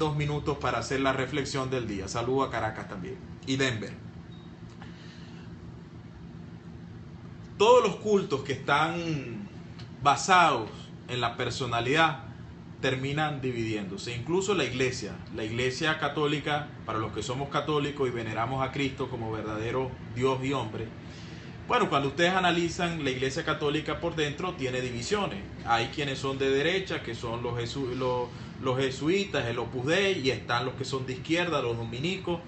2 minutos para hacer la reflexión del día. Saludo a Caracas también y Denver. Todos los cultos que están basados en la personalidad terminan dividiéndose. Incluso la iglesia católica, para los que somos católicos y veneramos a Cristo como verdadero Dios y hombre. Bueno, cuando ustedes analizan la iglesia católica por dentro, tiene divisiones. Hay quienes son de derecha, que son los jesuitas, el Opus Dei, y están los que son de izquierda, los dominicos,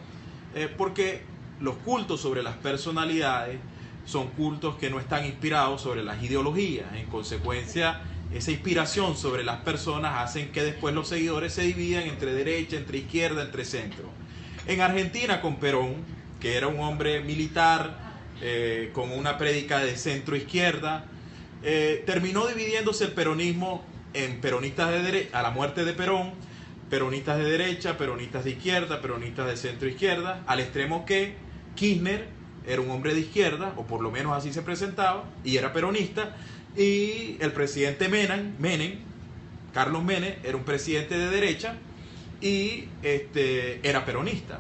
porque los cultos sobre las personalidades son cultos que no están inspirados sobre las ideologías. En consecuencia, esa inspiración sobre las personas hacen que después los seguidores se dividan entre derecha, entre izquierda, entre centro. En Argentina, con Perón, que era un hombre militar, con una prédica de centro-izquierda, terminó dividiéndose el peronismo en peronistas de derecha, a la muerte de Perón, peronistas de derecha, peronistas de izquierda, peronistas de centro-izquierda, al extremo que Kirchner era un hombre de izquierda, o por lo menos así se presentaba, y era peronista, y el presidente Menem, Carlos Menem, era un presidente de derecha y era peronista.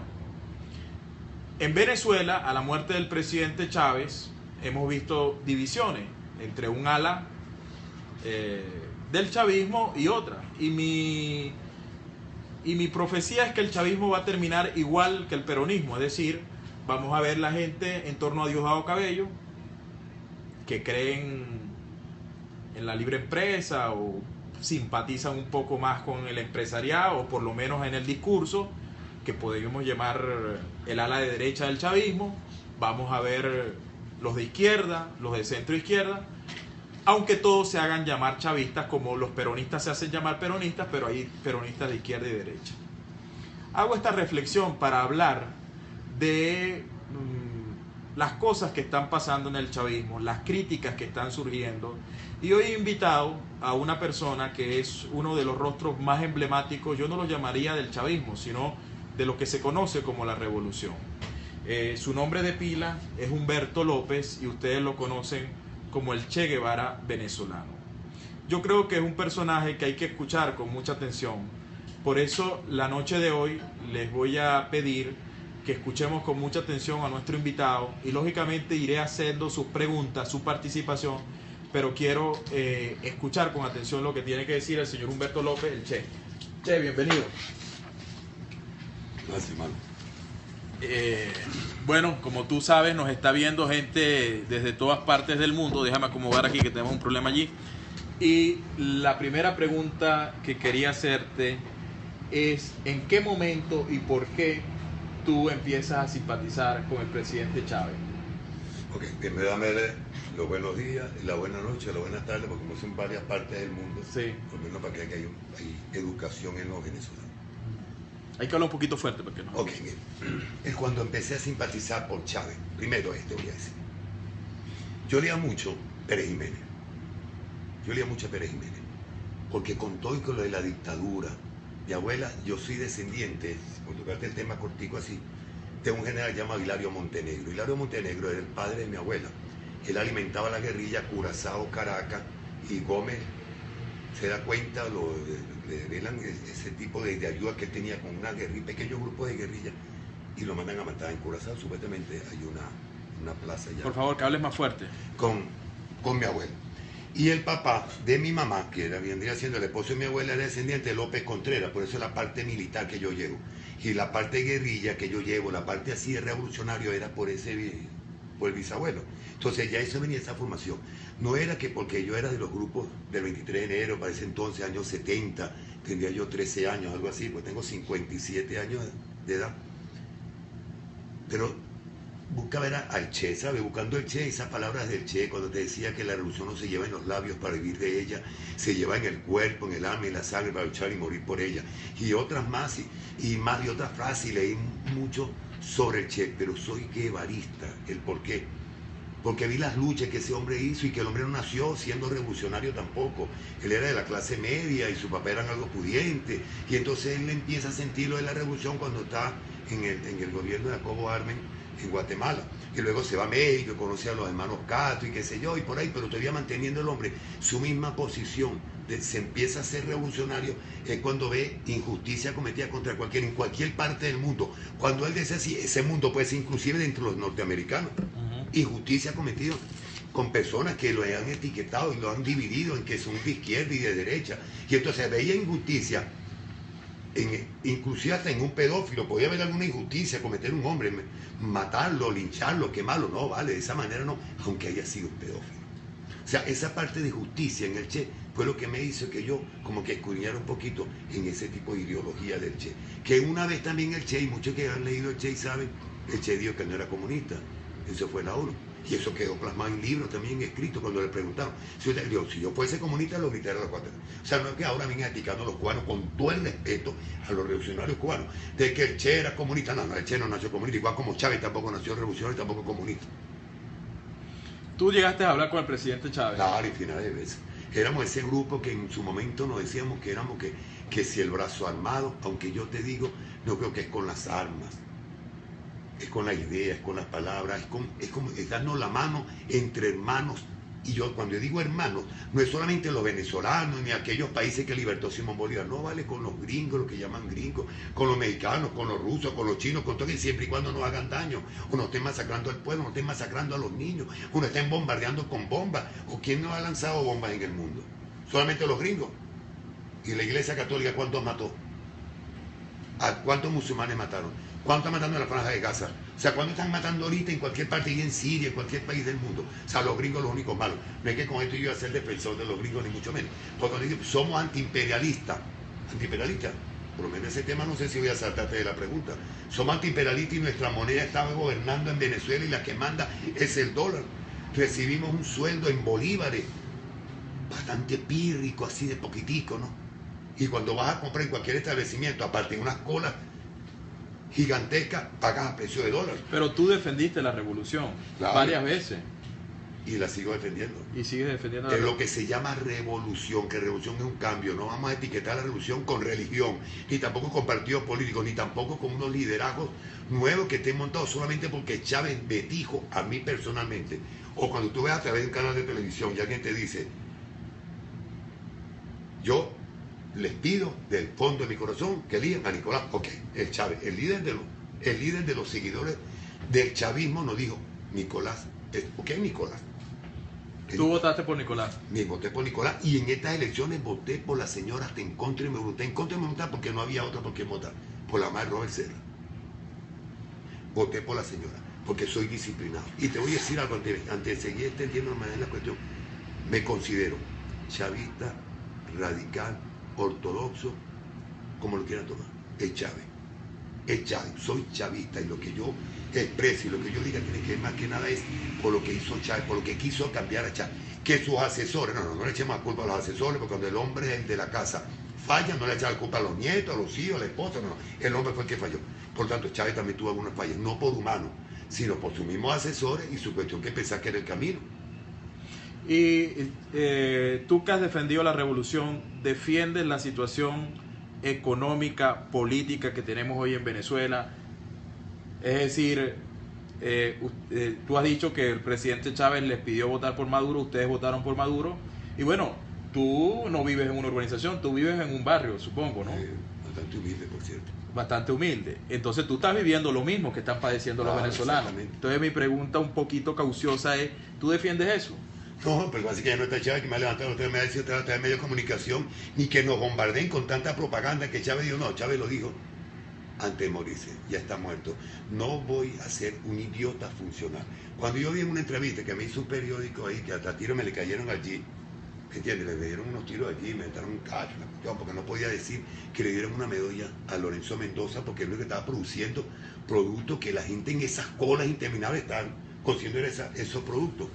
En Venezuela, a la muerte del presidente Chávez, hemos visto divisiones entre un ala del chavismo y otra. Y mi profecía es que el chavismo va a terminar igual que el peronismo, es decir, vamos a ver la gente en torno a Diosdado Cabello, que creen en la libre empresa o simpatizan un poco más con el empresariado, o por lo menos en el discurso, que podríamos llamar el ala de derecha del chavismo. Vamos a ver los de izquierda, los de centro izquierda, aunque todos se hagan llamar chavistas, como los peronistas se hacen llamar peronistas, pero hay peronistas de izquierda y derecha. Hago esta reflexión para hablar de las cosas que están pasando en el chavismo, las críticas que están surgiendo, y hoy he invitado a una persona que es uno de los rostros más emblemáticos, yo no lo llamaría del chavismo, sino de lo que se conoce como la revolución. Su nombre de pila es Humberto López y ustedes lo conocen como el Che Guevara venezolano. Yo creo que es un personaje que hay que escuchar con mucha atención. Por eso la noche de hoy les voy a pedir que escuchemos con mucha atención a nuestro invitado, y lógicamente iré haciendo sus preguntas, su participación, pero quiero escuchar con atención lo que tiene que decir el señor Humberto López, el Che. Che, bienvenido. Gracias, hermano. Bueno, como tú sabes, nos está viendo gente desde todas partes del mundo. Déjame acomodar aquí que tenemos un problema allí. Y la primera pregunta que quería hacerte es: ¿en qué momento y por qué tú empiezas a simpatizar con el presidente Chávez? Ok, primero dame los buenos días, la buena noche, la buena tarde, porque como son en varias partes del mundo, sí, por lo menos para que hay educación en los venezolanos. Hay que hablar un poquito fuerte porque no. Ok, bien. Es cuando empecé a simpatizar por Chávez. Primero voy a decir. Yo leía mucho Pérez Jiménez. Porque con todo y con lo de la dictadura, mi abuela, yo soy descendiente, por tocarte el tema cortico así, de un general llamado Hilario Montenegro. Hilario Montenegro era el padre de mi abuela. Él alimentaba la guerrilla Curazao, Caracas, y Gómez se da cuenta, le revelan ese tipo de ayuda que él tenía con una guerrilla, pequeño grupo de guerrilla, y lo mandan a matar en Curazao. Supuestamente hay una plaza allá. Por favor, que hables más fuerte. Con mi abuelo. Y el papá de mi mamá, que vendría siendo el esposo de mi abuela, era descendiente de López Contreras, por eso la parte militar que yo llevo. Y la parte guerrilla que yo llevo, la parte así de revolucionario, era por el bisabuelo. Entonces ya eso venía, esa formación. No era que porque yo era de los grupos del 23 de enero, para ese entonces, años 70, tendría yo 13 años, algo así, pues tengo 57 años de edad. Pero buscaba al Che, ¿sabes? Buscando el Che, esas palabras del Che, cuando te decía que la revolución no se lleva en los labios para vivir de ella, se lleva en el cuerpo, en el alma y la sangre para luchar y morir por ella. Y otras más, y otras frases, y leí mucho sobre el Che, pero soy guevarista. ¿El por qué? Porque vi las luchas que ese hombre hizo, y que el hombre no nació siendo revolucionario tampoco. Él era de la clase media y su papá era algo pudiente, y entonces él empieza a sentir lo de la revolución cuando está en el gobierno de Jacobo Armen en Guatemala, y luego se va a México, conoce a los hermanos Cato y qué sé yo, y por ahí, pero todavía manteniendo el hombre su misma posición se empieza a ser revolucionario es cuando ve injusticia cometida contra cualquiera, en cualquier parte del mundo. Cuando él dice así, ese mundo puede ser inclusive dentro de los norteamericanos. Injusticia cometida con personas que lo han etiquetado y lo han dividido en que son de izquierda y de derecha. Y entonces veía injusticia, inclusive hasta en un pedófilo, podía haber alguna injusticia, cometer un hombre, matarlo, lincharlo, quemarlo, no, vale, de esa manera no, aunque haya sido un pedófilo. O sea, esa parte de justicia en el Che fue lo que me hizo que yo como que escudriñara un poquito en ese tipo de ideología del Che. Que una vez también el Che, y muchos que han leído el Che y saben, el Che dijo que no era comunista, eso fue la ONU. Y eso quedó plasmado en libros también escritos cuando le preguntaron. Si yo fuese comunista, lo gritaría a los cuatro. O sea, no es que ahora vengan etiquetando a los cubanos con todo el respeto a los revolucionarios cubanos, de que el Che era comunista. No, el Che no nació comunista, igual como Chávez tampoco nació revolucionario y tampoco comunista. ¿Tú llegaste a hablar con el presidente Chávez? Claro, infinidad de veces. Éramos ese grupo que en su momento nos decíamos que éramos que si el brazo armado, aunque yo te digo, no creo que es con las armas. Es con la idea, es con las palabras, es como darnos la mano entre hermanos. Y yo cuando yo digo hermanos, no es solamente los venezolanos ni aquellos países que libertó Simón Bolívar, no vale con los gringos, lo que llaman gringos, con los mexicanos, con los rusos, con los chinos, con todo, y siempre y cuando no hagan daño, o no estén masacrando al pueblo, no estén masacrando a los niños, o no estén bombardeando con bombas, o quién no ha lanzado bombas en el mundo, solamente los gringos. Y la Iglesia Católica, ¿cuántos mató? ¿A cuántos musulmanes mataron? ¿Cuánto están matando en la franja de Gaza? O sea, ¿cuánto están matando ahorita en cualquier parte, y en Siria, en cualquier país del mundo? O sea, los gringos los únicos malos. No es que con esto yo iba a ser defensor de los gringos, ni mucho menos. Porque cuando digo, somos antiimperialistas. ¿Antiimperialistas? Por lo menos ese tema no sé si voy a saltarte de la pregunta. Somos antiimperialistas y nuestra moneda está gobernando en Venezuela y la que manda es el dólar. Recibimos un sueldo en bolívares, bastante pírrico, así de poquitico, ¿no? Y cuando vas a comprar en cualquier establecimiento, aparte de unas colas gigantesca, pagas a precio de dólar. Pero tú defendiste la revolución, claro, varias veces. Y la sigo defendiendo. Y sigues defendiendo la revolución. Es lo que se llama revolución, que revolución es un cambio. No vamos a etiquetar la revolución con religión, ni tampoco con partidos políticos, ni tampoco con unos liderazgos nuevos que estén montados solamente porque Chávez me dijo a mí personalmente. O cuando tú ves a través de un canal de televisión y alguien te dice, yo les pido del fondo de mi corazón que elijan a Nicolás. Ok, el Chávez, el líder de los seguidores del chavismo nos dijo, Nicolás, ¿por qué Nicolás? ¿Tú votaste por Nicolás? Me voté por Nicolás y en estas elecciones voté por la señora hasta en contra de mi voluntad. En contra de mi voluntad porque no había otra por qué votar. Por la madre Robert Serra. Voté por la señora porque soy disciplinado. Y te voy a decir algo antes de seguir extendiendo más en la cuestión. Me considero chavista, radical, ortodoxo, como lo quieran tomar. Es Chávez. Es Chávez. Soy chavista y lo que yo expreso y lo que yo diga tiene que ver más que nada es por lo que hizo Chávez, por lo que quiso cambiar a Chávez. Que sus asesores, no le echemos la culpa a los asesores, porque cuando el hombre el de la casa falla, no le echa la culpa a los nietos, a los hijos, a la esposa, no. El hombre fue el que falló. Por tanto, Chávez también tuvo algunas fallas, no por humano, sino por sus mismos asesores y su cuestión que pensaba que era el camino. Y tú que has defendido la revolución, ¿defiendes la situación económica, política que tenemos hoy en Venezuela? Es decir, tú has dicho que el presidente Chávez les pidió votar por Maduro, ustedes votaron por Maduro, y bueno, tú no vives en una urbanización, tú vives en un barrio, supongo, ¿no? Bastante humilde, por cierto. Bastante humilde. Entonces tú estás viviendo lo mismo que están padeciendo los venezolanos. Entonces mi pregunta un poquito cauciosa es, ¿tú defiendes eso? No, pero básicamente ya no está Chávez que me ha levantado, usted me ha dicho a través de medios de comunicación, ni que nos bombardeen con tanta propaganda que Chávez dijo, no, Chávez lo dijo antes de morirse, ya está muerto. No voy a ser un idiota funcional. Cuando yo vi en una entrevista que me hizo un periódico ahí, que hasta tiros me le cayeron allí, ¿entiendes? Le dieron unos tiros allí, me metieron un cacho, porque no podía decir que le dieron una medalla a Lorenzo Mendoza, porque él lo que estaba produciendo productos que la gente en esas colas interminables estaban consiguiendo esos productos.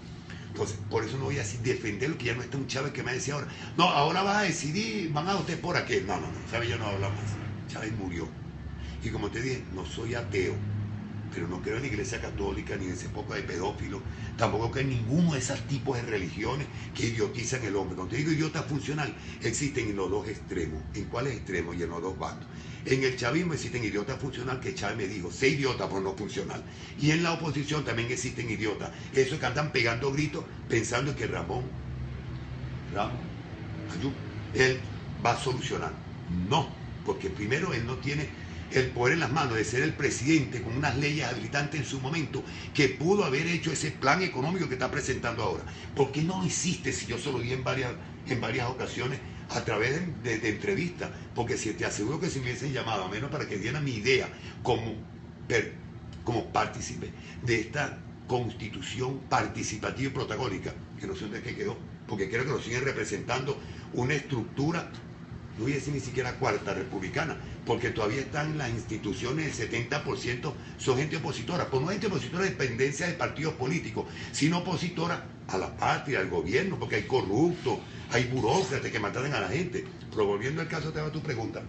Entonces, por eso no voy a defender lo que ya no está un Chávez que me decía ahora. No, ahora vas a decidir, van a votar por aquel. No, Chávez ya no habla más. Chávez murió. Y como te dije, no soy ateo, pero no creo en la Iglesia Católica, ni en ese poco de pedófilos, tampoco creo en ninguno de esos tipos de religiones que idiotizan el hombre. Cuando te digo idiota funcional, existen en los dos extremos. ¿En cuáles extremos? Y en los dos bandos. En el chavismo existen idiotas funcional que Chávez me dijo, sé idiota por no funcional. Y en la oposición también existen idiotas. Esos que andan pegando gritos pensando que Ramón, Ayú, él va a solucionar. No, porque primero él no tiene el poder en las manos de ser el presidente con unas leyes habilitantes en su momento, que pudo haber hecho ese plan económico que está presentando ahora. ¿Por qué no lo hiciste? Si yo se lo di en varias ocasiones a través de entrevistas, porque si te aseguro que si me hubiesen llamado, a menos para que dieran mi idea como partícipe de esta constitución participativa y protagónica, que no sé dónde es que quedó, porque creo que lo siguen representando una estructura, no voy a decir ni siquiera cuarta republicana, porque todavía están las instituciones, el 70% son gente opositora, pues no gente opositora de dependencia de partidos políticos, sino opositora a la patria, al gobierno, porque hay corruptos, hay burócratas que matan a la gente. Pero volviendo al caso, te va tu pregunta.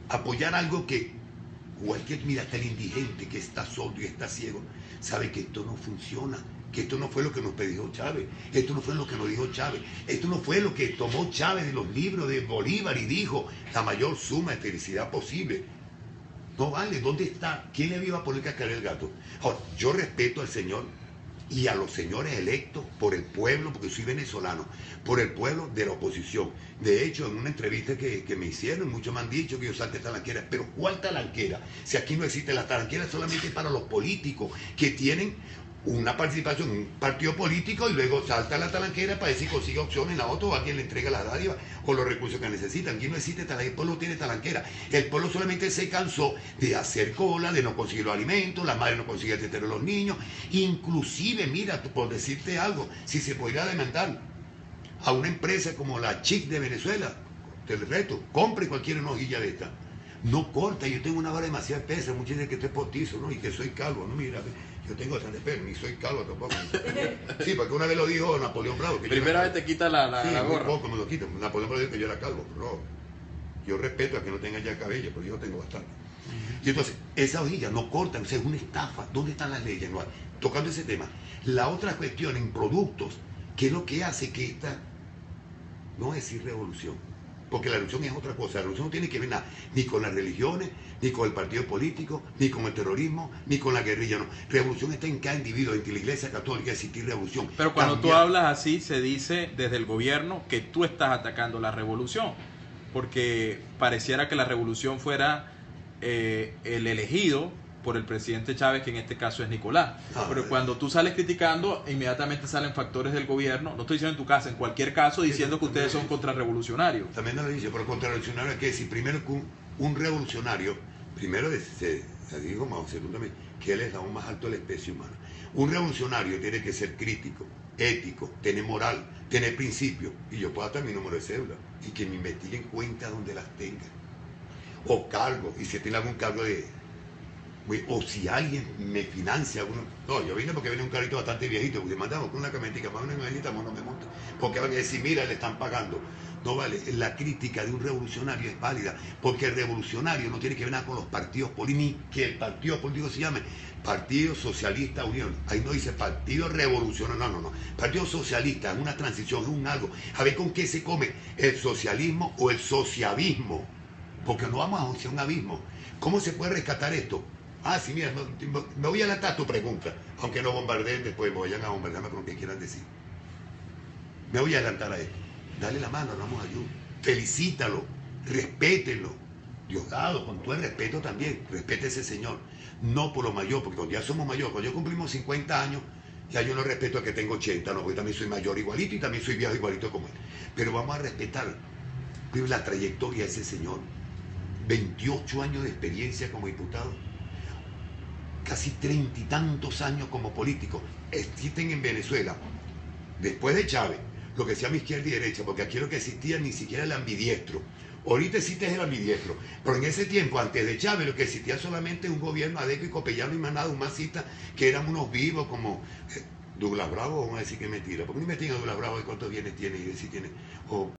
Apoyar algo que mira, hasta el indigente que está sordo y está ciego, sabe que esto no funciona, que esto no fue lo que nos pidió Chávez, esto no fue lo que nos dijo Chávez, esto no fue lo que tomó Chávez de los libros de Bolívar y dijo la mayor suma de felicidad posible. No vale, ¿dónde está? ¿Quién le iba a poner cascar el gato? Ahora, yo respeto al señor y a los señores electos por el pueblo, porque soy venezolano, por el pueblo de la oposición. De hecho, en una entrevista que me hicieron, muchos me han dicho que yo salte talanquera, pero ¿cuál talanquera? Si aquí no existe la talanquera, solamente para los políticos que tienen una participación en un partido político y luego salta la talanquera para ver si consigue opciones en la otra o alguien le entrega las dádivas o los recursos que necesitan. Aquí no existe talanquera, el pueblo tiene talanquera. El pueblo solamente se cansó de hacer cola, de no conseguir los alimentos, la madre no consigue atender a los niños. Inclusive, mira, por decirte algo, si se podría demandar a una empresa como la CHIC de Venezuela, te lo reto, compre cualquier hojilla de esta. No corta, yo tengo una vara demasiado espesa, muchos dicen que estoy postizo, ¿no? Y que soy calvo, ¿no? Mira, yo tengo bastante pelo, ni soy calvo tampoco. Sí, porque una vez lo dijo Napoleón Bravo. Primera vez te quita la gorra. Poco me lo quita. Napoleón Bravo dijo que yo era calvo, pero yo respeto a que no tenga ya cabello, pero yo tengo bastante. Y entonces, esa hojilla no corta, o sea, es una estafa. ¿Dónde están las leyes? No hay. Tocando ese tema. La otra cuestión en productos, ¿qué es lo que hace que esta, no voy a decir revolución, porque la revolución es otra cosa, la revolución no tiene que ver nada, ni con las religiones, ni con el partido político, ni con el terrorismo, ni con la guerrilla, no. Revolución está en cada individuo, en la Iglesia Católica existir revolución. Pero cuando tú hablas así, se dice desde el gobierno que tú estás atacando la revolución, porque pareciera que la revolución fuera el elegido por el presidente Chávez, que en este caso es Nicolás. Pero cuando tú sales criticando, inmediatamente salen factores del gobierno, no estoy diciendo en tu casa, en cualquier caso, diciendo que ustedes son contrarrevolucionarios. También lo dice, pero contrarrevolucionario es que si primero un revolucionario, primero se dijo Mao Zedong también, que él es aún más alto de la especie humana. Un revolucionario tiene que ser crítico, ético, tener moral, tener principios, y yo puedo dar mi número de cédula, y que me investiguen cuentas donde las tenga, o cargo, y si tiene algún cargo o si alguien me financia alguno. No, yo vine porque viene un carrito bastante viejito, porque mandamos con una camionetica, más una camionetita, más no me monta, porque van a decir, mira, le están pagando. No vale, la crítica de un revolucionario es válida, porque el revolucionario no tiene que ver nada con los partidos políticos, ni que el partido político se llame Partido Socialista Unión. Ahí no dice Partido Revolucionario, no. Partido Socialista es una transición, es un algo. A ver con qué se come el socialismo o el sociavismo, porque no vamos hacia un abismo. ¿Cómo se puede rescatar esto? Ah, sí, mira, me voy a adelantar a tu pregunta, aunque no bombardeen después, me vayan a bombardearme con lo que quieran decir. Me voy a adelantar a esto. Dale la mano, damos ayuda. Felicítalo, respételo. Diosdado, con todo el respeto también, respete a ese señor. No por lo mayor, porque cuando ya somos mayores, cuando yo cumplimos 50 años, ya yo no respeto a que tengo 80, no, porque también soy mayor igualito y también soy viejo igualito como él. Pero vamos a respetar la trayectoria de ese señor. 28 años de experiencia como diputado. Casi 30 y tantos años como político. Existen en Venezuela, después de Chávez, lo que se llama izquierda y derecha, porque aquí lo que existía ni siquiera el ambidiestro. Ahorita existe el ambidiestro, pero en ese tiempo, antes de Chávez, lo que existía solamente un gobierno Adeco y Copellano y Manado, un masita, que eran unos vivos como Douglas Bravo, vamos a decir que es mentira, porque no investiguen a Douglas Bravo de cuántos bienes tiene y de si tiene, o